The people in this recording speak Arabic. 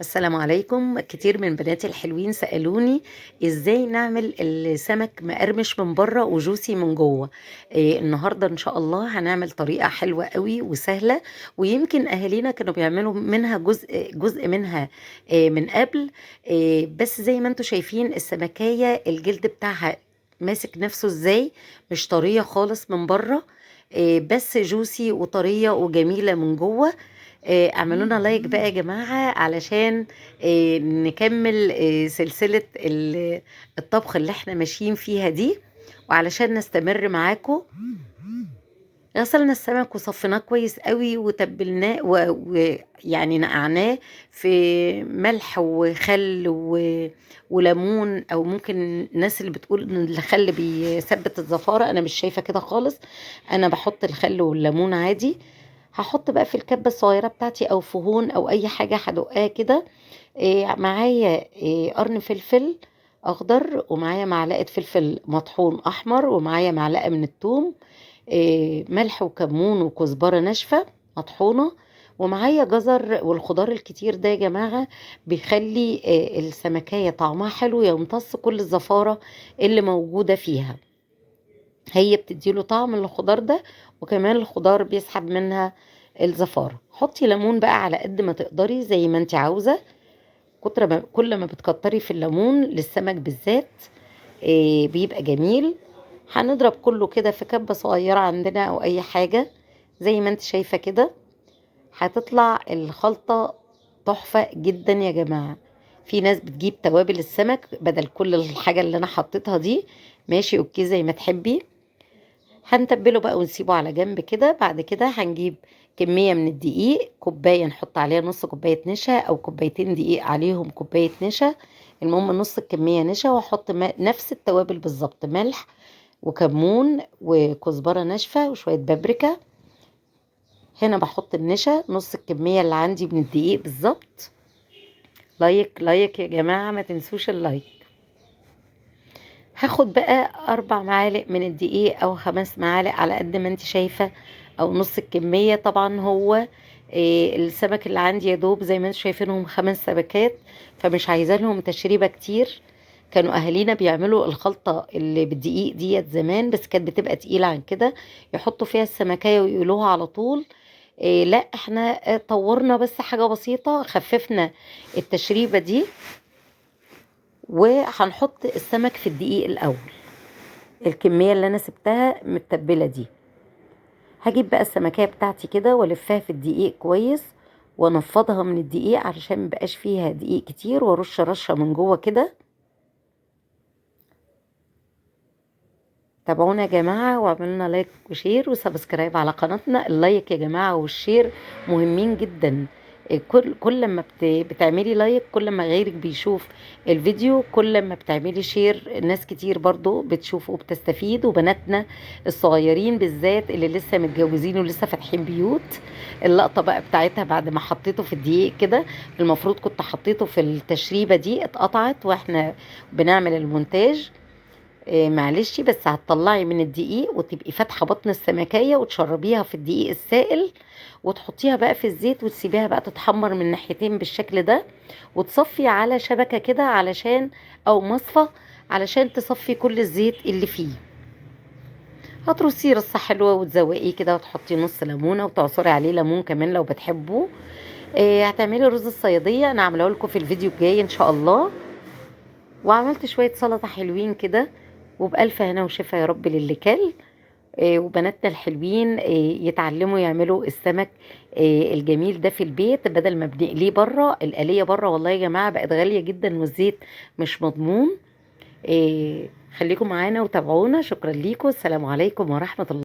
السلام عليكم. كتير من بناتي الحلوين سألوني ازاي نعمل السمك مقرمش من بره وجوسي من جوه. النهارده ان شاء الله هنعمل طريقة حلوة قوي وسهلة، ويمكن اهالينا كانوا بيعملوا منها جزء منها من قبل. بس زي ما انتم شايفين السمكية الجلد بتاعها ماسك نفسه ازاي، مش طرية خالص من بره، بس جوسي وطرية وجميلة من جوه. اعملوا لنا لايك بقى يا جماعة علشان نكمل سلسلة الطبخ اللي احنا ماشيين فيها دي، وعلشان نستمر معاكم. غسلنا السمك وصفيناه كويس قوي وتبلناه ويعني نقعناه في ملح وخل وليمون، او ممكن الناس اللي بتقول ان الخل بيثبت الزفارة، انا مش شايفة كده خالص. انا بحط الخل والليمون عادي. هحط بقى في الكبة الصغيرة بتاعتي او فهون او اي حاجة هدقها كده. معايا قرن فلفل اخضر، ومعايا معلقة فلفل مطحون احمر، ومعايا معلقة من الثوم، ملح وكمون وكزبرة ناشفة مطحونة، ومعايا جزر. والخضار الكتير ده يا جماعة بيخلي السمكية طعمها حلو، يمتص كل الزفارة اللي موجودة فيها. هي بتديله طعم الخضار ده، وكمان الخضار بيسحب منها الزفارة. حطي ليمون بقى على قد ما تقدري زي ما انت عاوزة. كل ما بتكتري في الليمون للسمك بالذات بيبقى جميل. هنضرب كله كده في كبة صغيرة عندنا او اي حاجة زي ما انت شايفة كده. هتطلع الخلطة تحفة جدا يا جماعة. في ناس بتجيب توابل السمك بدل كل الحاجة اللي انا حطيتها دي. ماشي، اوكي، زي ما تحبي. هنتبله بقى ونسيبه على جنب كده. بعد كده هنجيب كمية من الدقيق، كوباية نحط عليها نص كوباية نشا، او كوبايتين دقيق عليهم كوباية نشا. المهم نص الكمية نشا، واحط نفس التوابل بالظبط، ملح وكمون وكزبرة ناشفة وشوية بابريكا. هنا بحط النشا نص الكمية اللي عندي من الدقيق بالظبط. لايك لايك يا جماعة، ما تنسوش اللايك. هاخد بقى 4 معالق من الدقيق او 5 معالق على قد ما انت شايفة، او نص الكمية. طبعا هو السمك اللي عندي يا دوب زي ما انتم شايفينهم 5 سمكات، فمش عايزة لهم تشريبة كتير. كانوا اهالينا بيعملوا الخلطة اللي بالدقيق ديت زمان، بس كانت بتبقى تقيلة عن كده، يحطوا فيها السمكية ويقولوها على طول. لا، احنا طورنا بس حاجة بسيطة، خففنا التشريبة دي. وهنحط السمك في الدقيق الاول، الكمية اللي انا سبتها متبلة دي. هجيب بقى السمكية بتاعتي كده والفها في الدقيق كويس، وانفضها من الدقيق علشان مبقاش فيها دقيق كتير، وارش رشة من جوه كده. تابعونا يا جماعة، واعملوا لايك وشير وسبسكرايب على قناتنا. اللايك يا جماعة والشير مهمين جدا. كل ما بتعملي لايك، كل ما غيرك بيشوف الفيديو، كل ما بتعملي شير ناس كتير برضو بتشوف وبتستفيد. وبناتنا الصغيرين بالذات اللي لسه متجوزين ولسه فاتحين بيوت. اللقطة بقى بتاعتها بعد ما حطيته في الدقيق كده، المفروض كنت حطيته في التشريبة دي، اتقطعت واحنا بنعمل المونتاج. معلش، بس هتطلعي من الدقيق وتبقي فاتحه بطن السمكيه وتشربيها في الدقيق السائل، وتحطيها بقى في الزيت وتسيبيها بقى تتحمر من ناحيتين بالشكل ده، وتصفي على شبكه كده علشان، او مصفى، علشان تصفي كل الزيت اللي فيه. هترصيه رصه حلوه وتزوقيه كده، وتحطي نص ليمونه وتعصري عليه ليمون كمان لو بتحبوه. هتعملي رز الصياديه، انا عاملاه لكم في الفيديو الجاي ان شاء الله. وعملت شوية سلطة حلوين كده، وبألف هنا وشفا يا رب للي كل. وبناتنا الحلوين يتعلموا يعملوا السمك الجميل ده في البيت، بدل ما بنقليه بره. القلية بره والله يا جماعة بقت غالية جدا، والزيت مش مضمون. خليكم معانا وتابعونا. شكرا ليكم، السلام عليكم ورحمة الله.